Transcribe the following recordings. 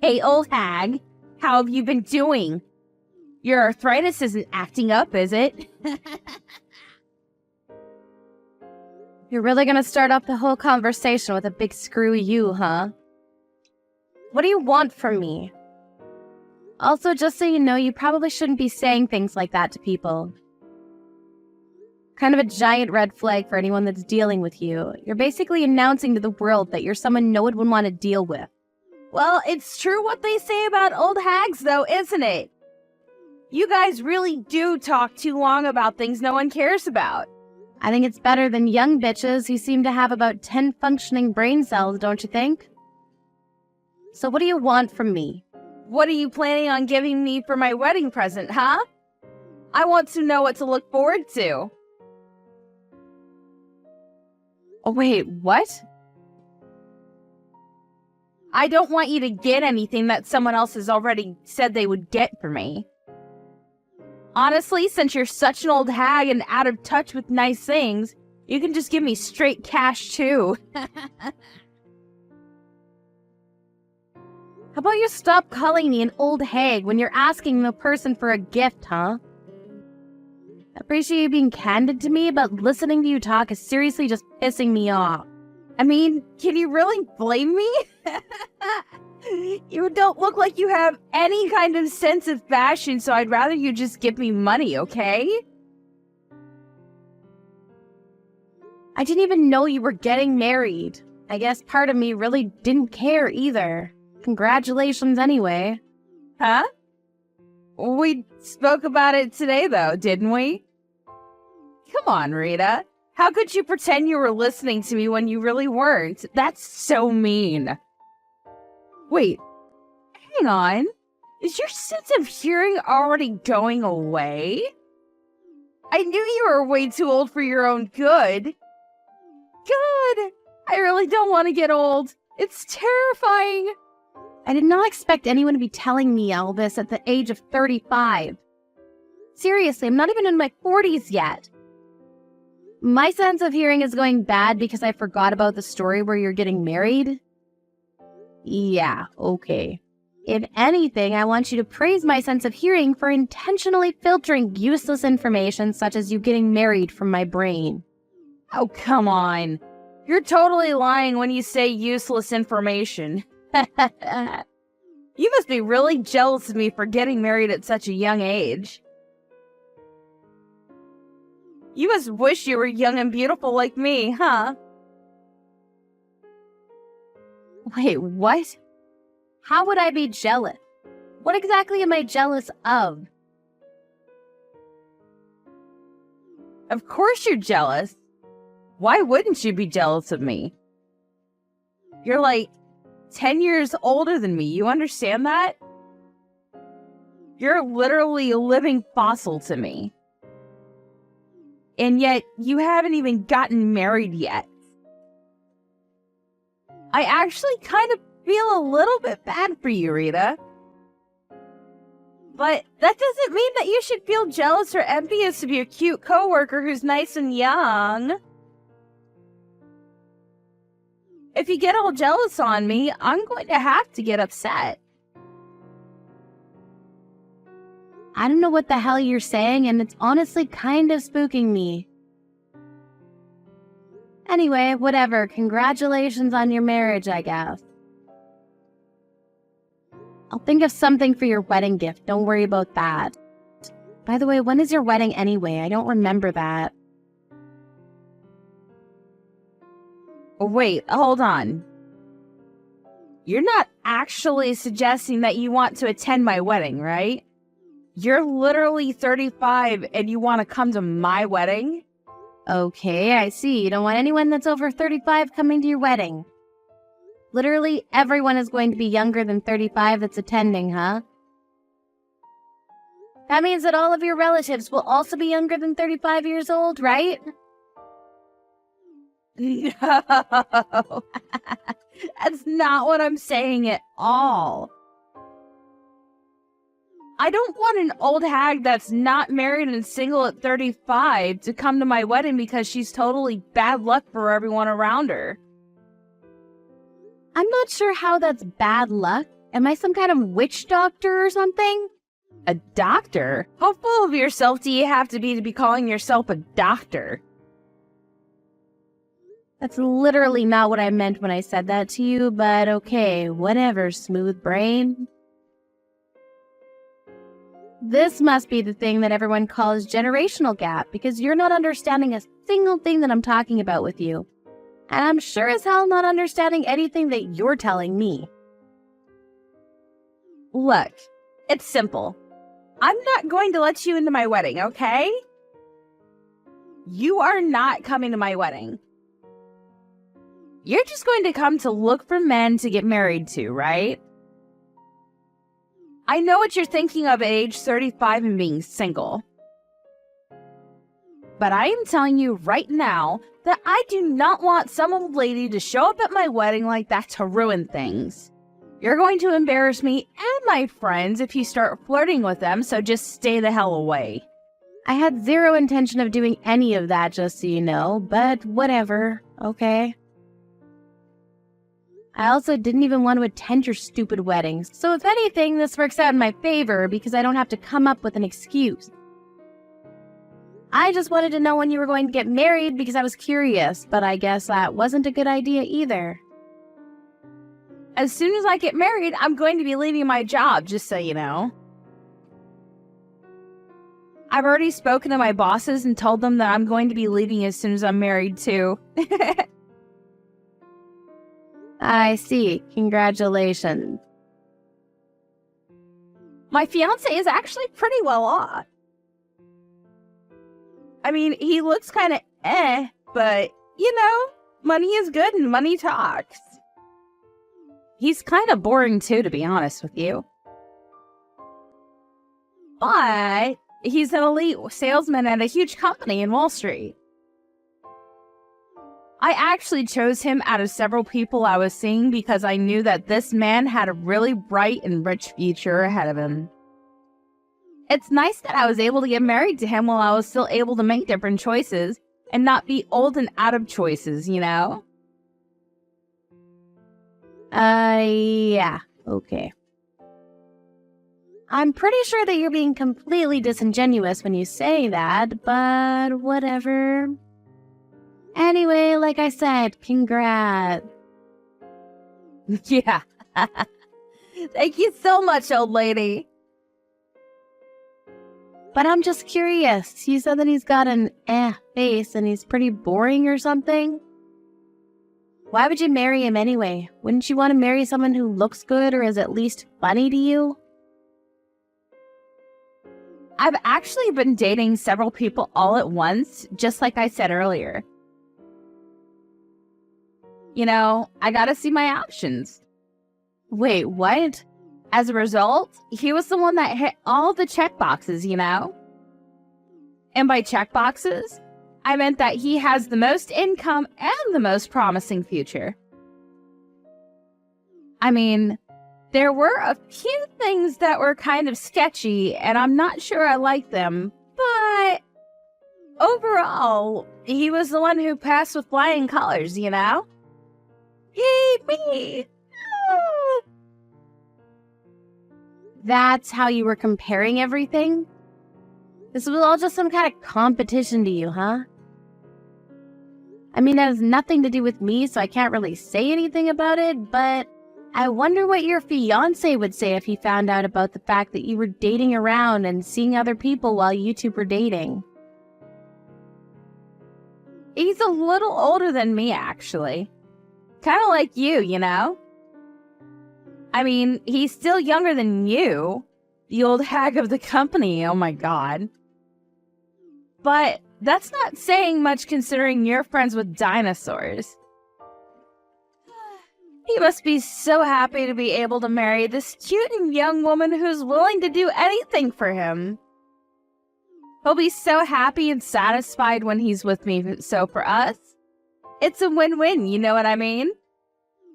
Hey, old hag, how have you been doing? Your arthritis isn't acting up, is it? You're really gonna start up the whole conversation with a big screw you, huh? What do you want from me? Also, just so you know, you probably shouldn't be saying things like that to people. Kind of a giant red flag for anyone that's dealing with you. You're basically announcing to the world that you're someone no one would want to deal with. Well, it's true what they say about old hags, though, isn't it? You guys really do talk too long about things no one cares about. I think it's better than young bitches who seem to have about 10 functioning brain cells, don't you think? So what do you want from me? What are you planning on giving me for my wedding present, huh? I want to know what to look forward to. Oh, wait, what? I don't want you to get anything that someone else has already said they would get for me. Honestly, since you're such an old hag and out of touch with nice things, you can just give me straight cash, too. How about you stop calling me an old hag when you're asking the person for a gift, huh? I appreciate you being candid to me, but listening to you talk is seriously just pissing me off. I mean, can you really blame me? You don't look like you have any kind of sense of fashion, so I'd rather you just give me money, okay? I didn't even know you were getting married. I guess part of me really didn't care either. Congratulations anyway. Huh? We spoke about it today, though, didn't we? Come on, Rita. How could you pretend you were listening to me when you really weren't? That's so mean. Wait, hang on. Is your sense of hearing already going away? I knew you were way too old for your own good. Good. I really don't want to get old. It's terrifying. I did not expect anyone to be telling me all this at the age of 35. Seriously, I'm not even in my 40s yet. My sense of hearing is going bad because I forgot about the story where you're getting married? Yeah, okay. If anything, I want you to praise my sense of hearing for intentionally filtering useless information such as you getting married from my brain. Oh, come on. You're totally lying when you say useless information. You must be really jealous of me for getting married at such a young age. You must wish you were young and beautiful like me, huh? Wait, what? How would I be jealous? What exactly am I jealous of? Of course you're jealous. Why wouldn't you be jealous of me? You're like 10 years older than me, you understand that? You're literally a living fossil to me. And yet, you haven't even gotten married yet. I actually kind of feel a little bit bad for you, Rita. But that doesn't mean that you should feel jealous or envious of your cute coworker who's nice and young. If you get all jealous on me, I'm going to have to get upset. I don't know what the hell you're saying, and it's honestly kind of spooking me. Anyway, whatever. Congratulations on your marriage, I guess. I'll think of something for your wedding gift. Don't worry about that. By the way, when is your wedding anyway? I don't remember that. Oh, wait, hold on. You're not actually suggesting that you want to attend my wedding, right? You're literally 35 and you want to come to my wedding? Okay, I see. You don't want anyone that's over 35 coming to your wedding. Literally everyone is going to be younger than 35 that's attending, huh? That means that all of your relatives will also be younger than 35 years old, right? No, that's not what I'm saying at all. I don't want an old hag that's not married and single at 35 to come to my wedding because she's totally bad luck for everyone around her. I'm not sure how that's bad luck. Am I some kind of witch doctor or something? A doctor? How full of yourself do you have to be calling yourself a doctor? That's literally not what I meant when I said that to you, but okay, whatever, smooth brain. This must be the thing that everyone calls generational gap, because you're not understanding a single thing that I'm talking about with you. And I'm sure as hell not understanding anything that you're telling me. Look, it's simple. I'm not going to let you into my wedding, okay? You are not coming to my wedding. You're just going to come to look for men to get married to, right? I know what you're thinking of at age 35 and being single. But I am telling you right now that I do not want some old lady to show up at my wedding like that to ruin things. You're going to embarrass me and my friends if you start flirting with them, so just stay the hell away. I had zero intention of doing any of that, just so you know, but whatever, okay? I also didn't even want to attend your stupid weddings, so if anything, this works out in my favor because I don't have to come up with an excuse. I just wanted to know when you were going to get married because I was curious, but I guess that wasn't a good idea either. As soon as I get married, I'm going to be leaving my job, just so you know. I've already spoken to my bosses and told them that I'm going to be leaving as soon as I'm married, too. I see. Congratulations. My fiancé is actually pretty well off. I mean, he looks kind of but, you know, money is good and money talks. He's kind of boring too, to be honest with you. But he's an elite salesman at a huge company in Wall Street. I actually chose him out of several people I was seeing because I knew that this man had a really bright and rich future ahead of him. It's nice that I was able to get married to him while I was still able to make different choices and not be old and out of choices, you know? Yeah, okay. I'm pretty sure that you're being completely disingenuous when you say that, but whatever. Anyway, like I said, congrats. Yeah. Thank you so much, old lady. But I'm just curious. You said that he's got an face and he's pretty boring or something. Why would you marry him anyway? Wouldn't you want to marry someone who looks good or is at least funny to you? I've actually been dating several people all at once, just like I said earlier. You know, I gotta see my options. Wait, what? As a result, he was the one that hit all the checkboxes, you know? And by checkboxes, I meant that he has the most income and the most promising future. I mean, there were a few things that were kind of sketchy, and I'm not sure I liked them, but overall, he was the one who passed with flying colors, you know? Yay, me! Ah. That's how you were comparing everything? This was all just some kind of competition to you, huh? I mean, that has nothing to do with me, so I can't really say anything about it, but I wonder what your fiancé would say if he found out about the fact that you were dating around and seeing other people while you two were dating. He's a little older than me, actually. Kind of like you know? I mean, he's still younger than you. The old hag of the company, oh my god. But that's not saying much considering you're friends with dinosaurs. He must be so happy to be able to marry this cute and young woman who's willing to do anything for him. He'll be so happy and satisfied when he's with me, so for us, it's a win-win, you know what I mean?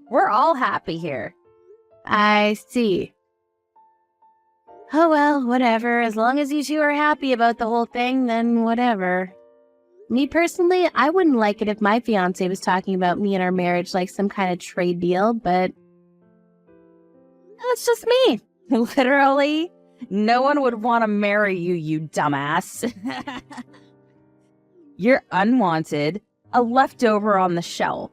We're all happy here. I see. Oh well, whatever. As long as you two are happy about the whole thing, then whatever. Me personally, I wouldn't like it if my fiancé was talking about me and our marriage like some kind of trade deal, but That's just me. Literally, no one would want to marry you, you dumbass. You're unwanted, a leftover on the shelf.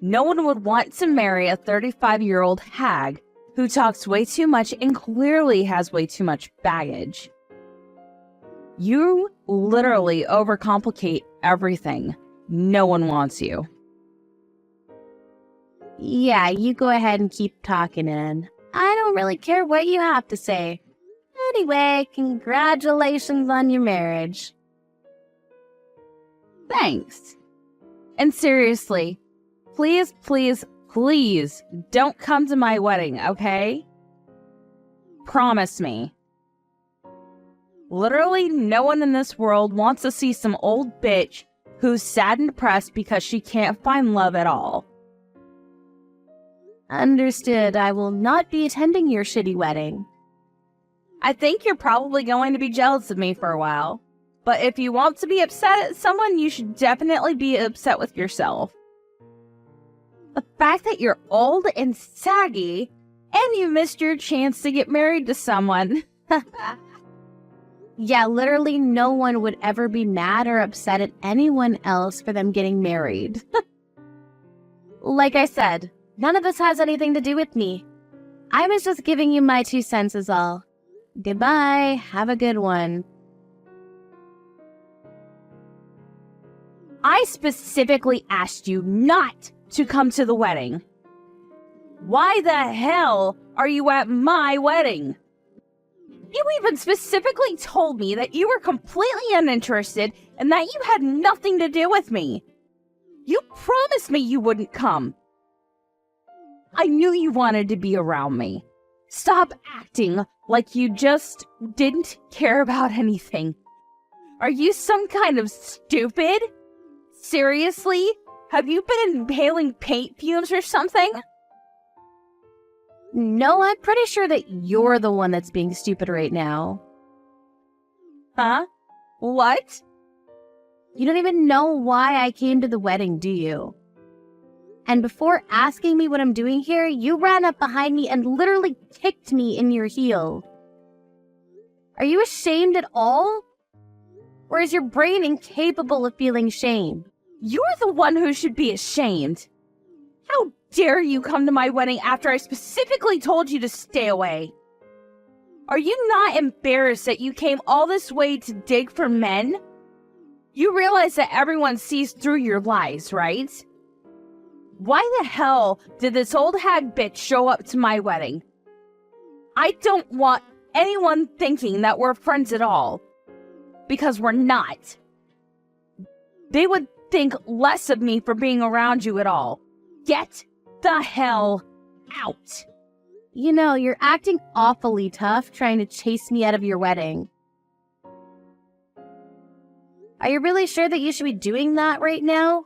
No one would want to marry a 35-year-old hag who talks way too much and clearly has way too much baggage. You literally overcomplicate everything. No one wants you. Yeah, you go ahead and keep talking in. I don't really care what you have to say. Anyway, congratulations on your marriage. Thanks. And seriously, please, please, please don't come to my wedding, okay? Promise me. Literally no one in this world wants to see some old bitch who's sad and depressed because she can't find love at all. Understood. I will not be attending your shitty wedding. I think you're probably going to be jealous of me for a while. But if you want to be upset at someone, you should definitely be upset with yourself. The fact that you're old and saggy, and you missed your chance to get married to someone. Yeah, literally no one would ever be mad or upset at anyone else for them getting married. Like I said, none of this has anything to do with me. I was just giving you my 2 cents is all. Goodbye. Have a good one. I specifically asked you not to come to the wedding. Why the hell are you at my wedding? You even specifically told me that you were completely uninterested and that you had nothing to do with me. You promised me you wouldn't come. I knew you wanted to be around me. Stop acting like you just didn't care about anything. Are you some kind of stupid? Seriously? Have you been inhaling paint fumes or something? No, I'm pretty sure that you're the one that's being stupid right now. Huh? What? You don't even know why I came to the wedding, do you? And before asking me what I'm doing here, you ran up behind me and literally kicked me in your heel. Are you ashamed at all? Or is your brain incapable of feeling shame? You're the one who should be ashamed. How dare you come to my wedding after I specifically told you to stay away? Are you not embarrassed that you came all this way to dig for men? You realize that everyone sees through your lies, right? Why the hell did this old hag bitch show up to my wedding? I don't want anyone thinking that we're friends at all. Because we're not. They would think less of me for being around you at all. Get the hell out. You know, you're acting awfully tough trying to chase me out of your wedding. Are you really sure that you should be doing that right now?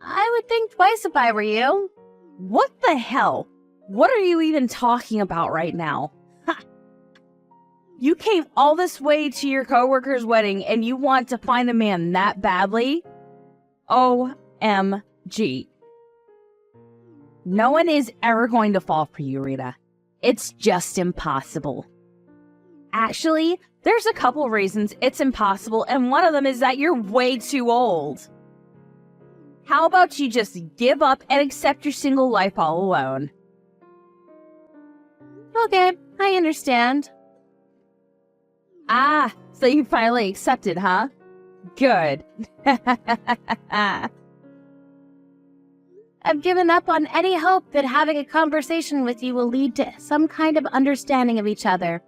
I would think twice if I were you. What the hell? What are you even talking about right now? Ha! You came all this way to your coworker's wedding and you want to find a man that badly? OMG. No one is ever going to fall for you, Rita. It's just impossible. Actually, there's a couple reasons it's impossible, and one of them is that you're way too old. How about you just give up and accept your single life all alone? Okay, I understand. Ah, so you finally accepted, huh? Good. I've given up on any hope that having a conversation with you will lead to some kind of understanding of each other.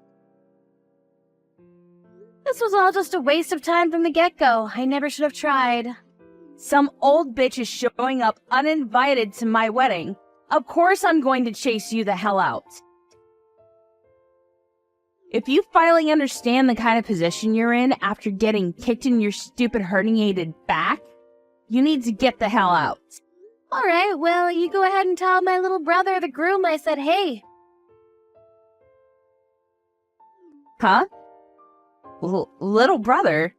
This was all just a waste of time from the get-go. I never should have tried. Some old bitch is showing up uninvited to my wedding. Of course I'm going to chase you the hell out. If you finally understand the kind of position you're in after getting kicked in your stupid herniated back, you need to get the hell out. All right, well, you go ahead and tell my little brother, the groom, I said hey. Huh? Little brother?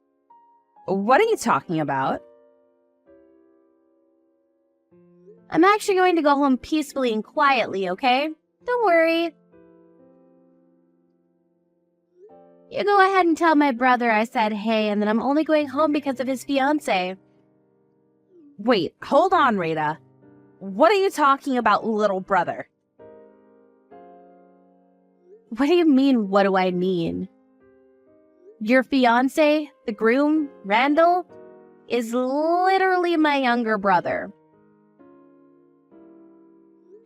What are you talking about? I'm actually going to go home peacefully and quietly, okay? Don't worry. You go ahead and tell my brother I said hey, and that I'm only going home because of his fiancé. Wait, hold on, Rita. What are you talking about, little brother? What do you mean, what do I mean? Your fiancé, the groom, Randall, is literally my younger brother.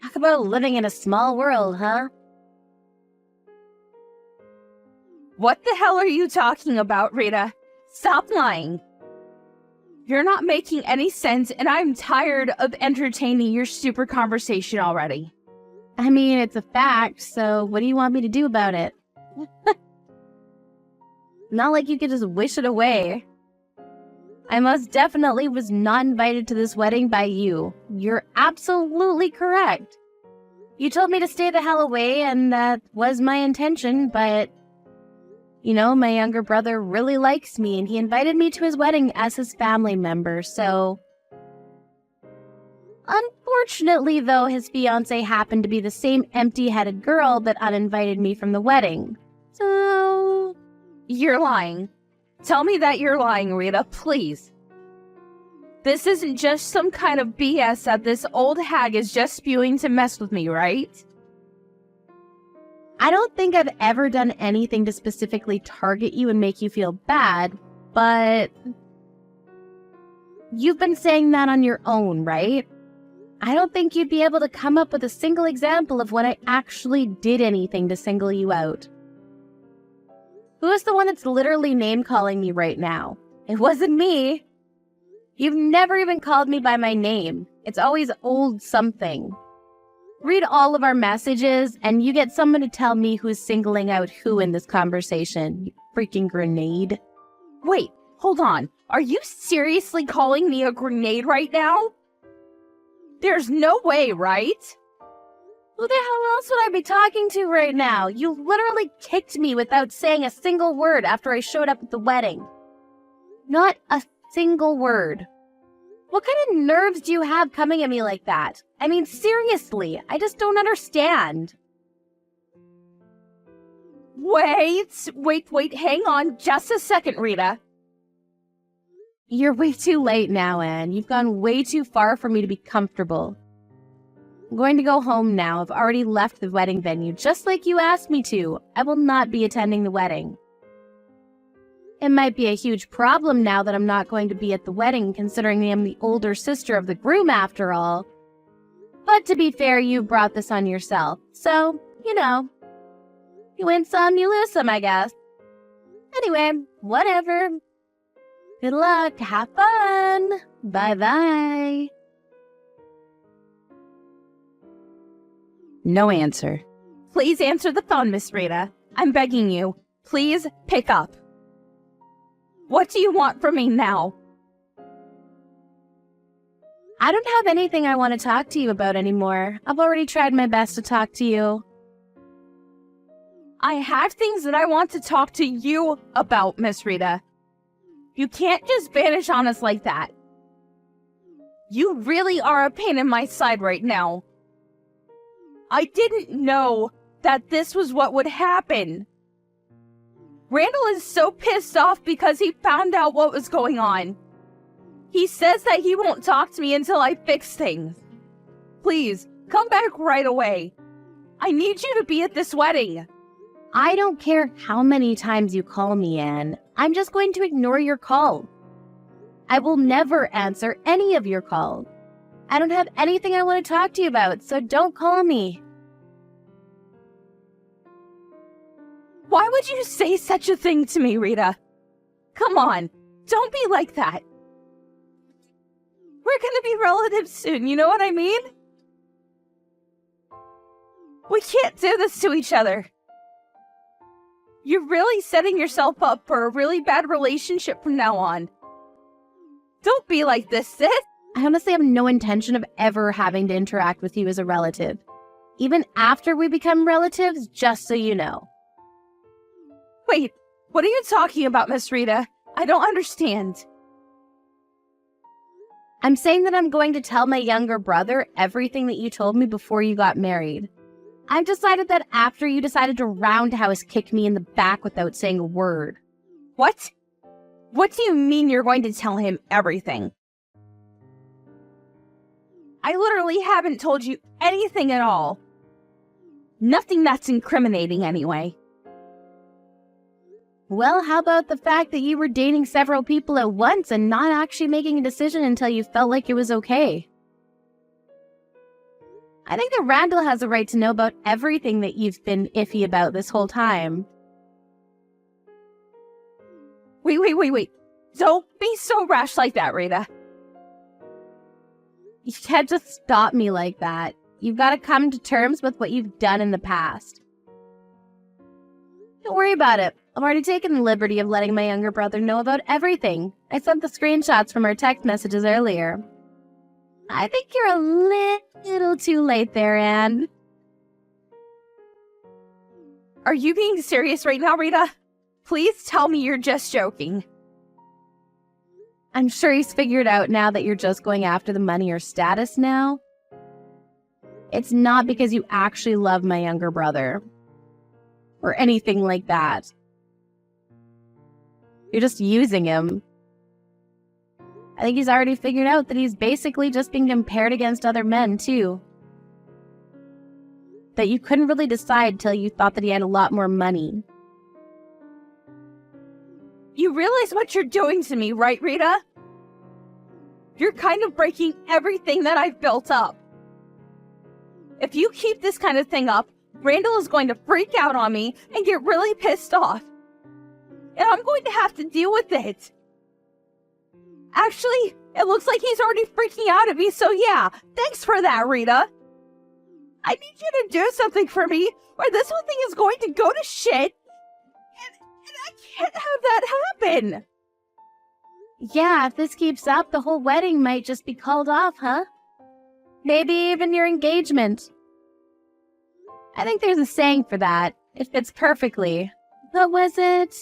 Talk about living in a small world, huh? What the hell are you talking about, Rita? Stop lying. You're not making any sense, and I'm tired of entertaining your stupid conversation already. I mean, it's a fact, so what do you want me to do about it? Not like you could just wish it away. I most definitely was not invited to this wedding by you. You're absolutely correct. You told me to stay the hell away, and that was my intention, but... You know, my younger brother really likes me, and he invited me to his wedding as his family member, so... Unfortunately, though, his fiancée happened to be the same empty-headed girl that uninvited me from the wedding. So... You're lying. Tell me that you're lying, Rita, please. This isn't just some kind of BS that this old hag is just spewing to mess with me, right? I don't think I've ever done anything to specifically target you and make you feel bad, but... You've been saying that on your own, right? I don't think you'd be able to come up with a single example of when I actually did anything to single you out. Who is the one that's literally name-calling me right now? It wasn't me. You've never even called me by my name. It's always old something. Read all of our messages, and you get someone to tell me who's singling out who in this conversation. You freaking grenade. Wait, hold on. Are you seriously calling me a grenade right now? There's no way, right? Who the hell else would I be talking to right now? You literally kicked me without saying a single word after I showed up at the wedding. Not a single word. What kind of nerves do you have coming at me like that? I mean, seriously, I just don't understand. Wait, hang on just a second, Rita. You're way too late now, Anne. You've gone way too far for me to be comfortable. I'm going to go home now. I've already left the wedding venue, just like you asked me to. I will not be attending the wedding. It might be a huge problem now that I'm not going to be at the wedding, considering I'm the older sister of the groom after all. But to be fair, you brought this on yourself. So, you know, you win some, you lose some, I guess. Anyway, whatever. Good luck. Have fun. Bye-bye. No answer. Please answer the phone, Miss Rita. I'm begging you. Please pick up. What do you want from me now? I don't have anything I want to talk to you about anymore. I've already tried my best to talk to you. I have things that I want to talk to you about, Miss Rita. You can't just vanish on us like that. You really are a pain in my side right now. I didn't know that this was what would happen. Randall is so pissed off because he found out what was going on. He says that he won't talk to me until I fix things. Please, come back right away. I need you to be at this wedding. I don't care how many times you call me, Anne. I'm just going to ignore your call. I will never answer any of your calls. I don't have anything I want to talk to you about, so don't call me. Why would you say such a thing to me, Rita? Come on, don't be like that. We're gonna be relatives soon, you know what I mean? We can't do this to each other. You're really setting yourself up for a really bad relationship from now on. Don't be like this, sis. I honestly have no intention of ever having to interact with you as a relative. Even after we become relatives, just so you know. Wait, what are you talking about, Miss Rita? I don't understand. I'm saying that I'm going to tell my younger brother everything that you told me before you got married. I've decided that after you decided to roundhouse kick me in the back without saying a word. What? What do you mean you're going to tell him everything? I literally haven't told you anything at all. Nothing that's incriminating anyway. Well, how about the fact that you were dating several people at once and not actually making a decision until you felt like it was okay? I think that Randall has a right to know about everything that you've been iffy about this whole time. Wait. Don't be so rash like that, Rita. You can't just stop me like that. You've got to come to terms with what you've done in the past. Don't worry about it. I've already taken the liberty of letting my younger brother know about everything. I sent the screenshots from our text messages earlier. I think you're a little too late there, Anne. Are you being serious right now, Rita? Please tell me you're just joking. I'm sure he's figured out now that you're just going after the money or status now. It's not because you actually love my younger brother. Or anything like that. You're just using him. I think he's already figured out that he's basically just being compared against other men, too. That you couldn't really decide till you thought that he had a lot more money. You realize what you're doing to me, right, Rita? You're kind of breaking everything that I've built up. If you keep this kind of thing up, Randall is going to freak out on me and get really pissed off. And I'm going to have to deal with it. Actually, it looks like he's already freaking out at me, so yeah, thanks for that, Rita. I need you to do something for me, or this whole thing is going to go to shit, and I can't have that happen. Yeah, if this keeps up, the whole wedding might just be called off, huh? Maybe even your engagement. I think there's a saying for that. It fits perfectly. What was it?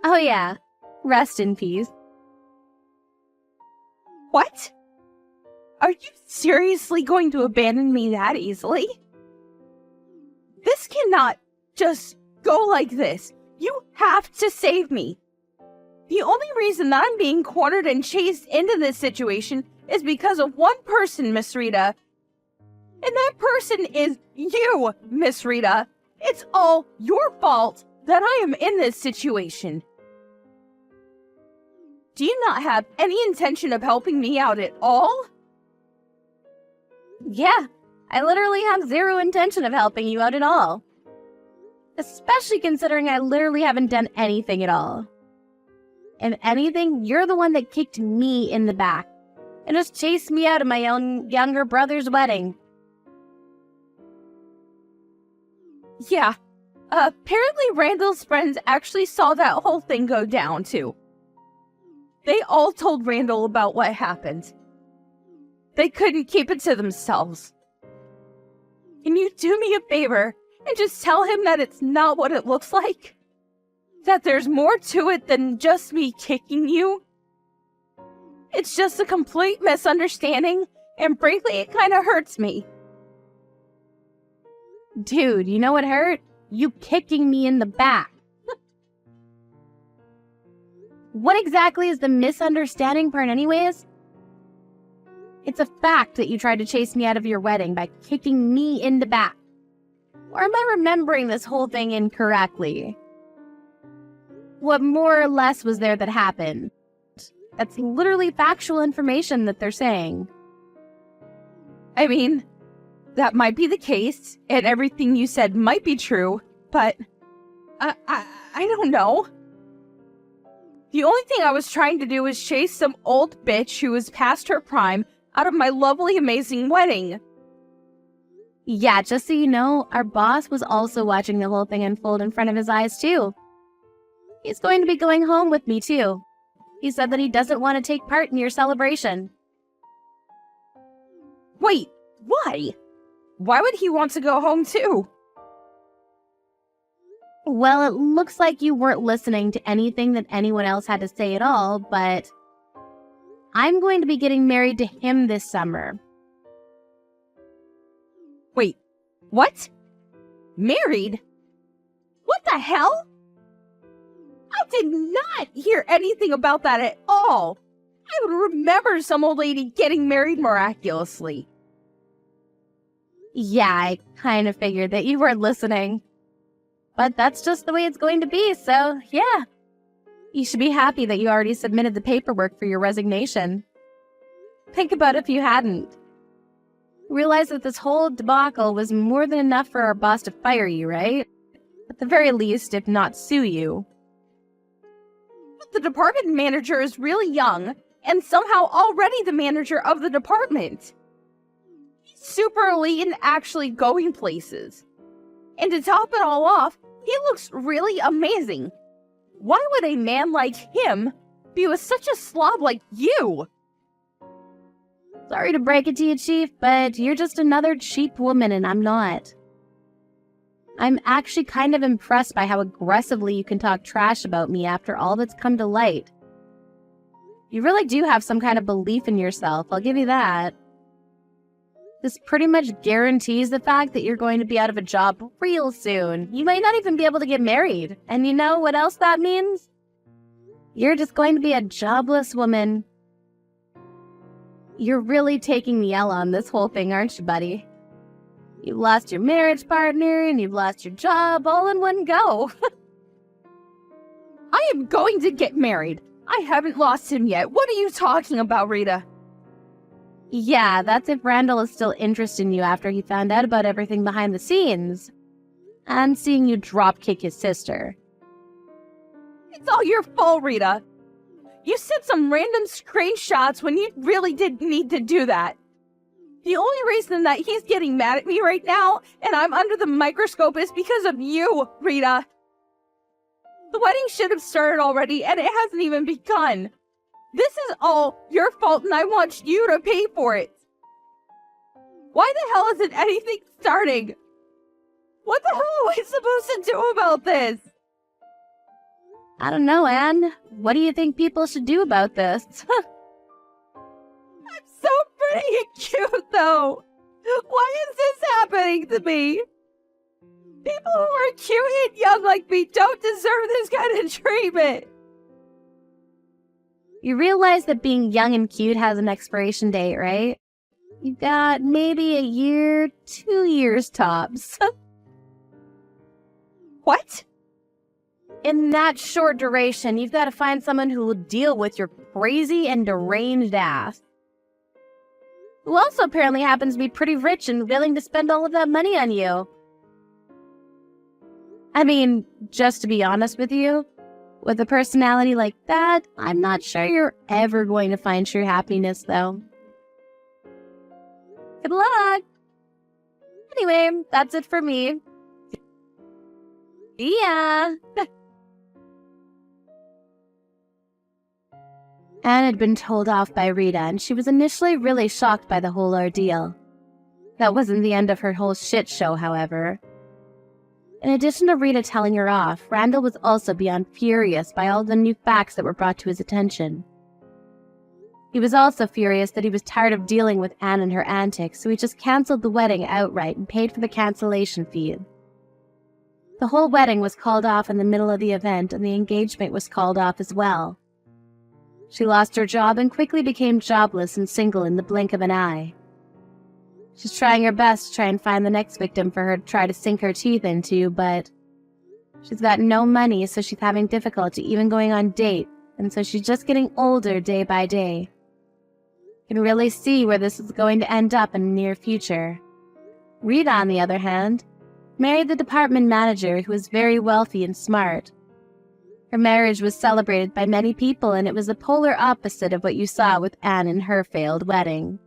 Oh yeah, rest in peace. What? Are you seriously going to abandon me that easily? This cannot just go like this. You have to save me. The only reason that I'm being cornered and chased into this situation is because of one person, Miss Rita. And that person is you, Miss Rita. It's all your fault that I am in this situation. Do you not have any intention of helping me out at all? Yeah, I literally have zero intention of helping you out at all. Especially considering I literally haven't done anything at all. If anything, you're the one that kicked me in the back and just chased me out of my own younger brother's wedding. Yeah, apparently Randall's friends actually saw that whole thing go down too. They all told Randall about what happened. They couldn't keep it to themselves. Can you do me a favor and just tell him that it's not what it looks like? That there's more to it than just me kicking you? It's just a complete misunderstanding, and frankly, it kind of hurts me. Dude, you know what hurt? You kicking me in the back. What exactly is the misunderstanding part anyways? It's a fact that you tried to chase me out of your wedding by kicking me in the back. Or am I remembering this whole thing incorrectly? What more or less was there that happened? That's literally factual information that they're saying. I mean, that might be the case, and everything you said might be true, but I don't know. The only thing I was trying to do was chase some old bitch who was past her prime out of my lovely, amazing wedding. Yeah, just so you know, our boss was also watching the whole thing unfold in front of his eyes, too. He's going to be going home with me, too. He said that he doesn't want to take part in your celebration. Wait, why? Why would he want to go home, too? Well, it looks like you weren't listening to anything that anyone else had to say at all, but I'm going to be getting married to him this summer. Wait, what? Married? What the hell? I did not hear anything about that at all. I would remember some old lady getting married miraculously. Yeah, I kind of figured that you weren't listening. But that's just the way it's going to be, so yeah. You should be happy that you already submitted the paperwork for your resignation. Think about if you hadn't. Realize that this whole debacle was more than enough for our boss to fire you, right? At the very least, if not sue you. But the department manager is really young, and somehow already the manager of the department. He's super elite and actually going places. And to top it all off, he looks really amazing. Why would a man like him be with such a slob like you? Sorry to break it to you, Chief, but you're just another cheap woman and I'm not. I'm actually kind of impressed by how aggressively you can talk trash about me after all that's come to light. You really do have some kind of belief in yourself, I'll give you that. This pretty much guarantees the fact that you're going to be out of a job real soon. You might not even be able to get married. And you know what else that means? You're just going to be a jobless woman. You're really taking the L on this whole thing, aren't you, buddy? You've lost your marriage partner and you've lost your job all in one go. I am going to get married. I haven't lost him yet. What are you talking about, Rita? Yeah, that's if Randall is still interested in you after he found out about everything behind the scenes. And seeing you drop-kick his sister. It's all your fault, Rita. You sent some random screenshots when you really didn't need to do that. The only reason that he's getting mad at me right now and I'm under the microscope is because of you, Rita. The wedding should have started already and it hasn't even begun. This is all your fault and I want you to pay for it. Why the hell isn't anything starting? What the hell am I supposed to do about this? I don't know, Anne. What do you think people should do about this? I'm so pretty and cute, though. Why is this happening to me? People who are cute and young like me don't deserve this kind of treatment. You realize that being young and cute has an expiration date, right? You've got maybe a year, 2 years tops. What? In that short duration, you've got to find someone who will deal with your crazy and deranged ass. Who also apparently happens to be pretty rich and willing to spend all of that money on you. I mean, just to be honest with you, with a personality like that, I'm not sure you're ever going to find true happiness, though. Good luck! Anyway, that's it for me. Yeah. Anne had been told off by Rita, and she was initially really shocked by the whole ordeal. That wasn't the end of her whole shit show, however. In addition to Rita telling her off, Randall was also beyond furious by all the new facts that were brought to his attention. He was also furious that he was tired of dealing with Anne and her antics, so he just cancelled the wedding outright and paid for the cancellation fee. The whole wedding was called off in the middle of the event, and the engagement was called off as well. She lost her job and quickly became jobless and single in the blink of an eye. She's trying her best to try and find the next victim for her to try to sink her teeth into, but she's got no money, so she's having difficulty even going on dates, and so she's just getting older day by day. You can really see where this is going to end up in the near future. Rita, on the other hand, married the department manager who was very wealthy and smart. Her marriage was celebrated by many people, and it was the polar opposite of what you saw with Anne and her failed wedding.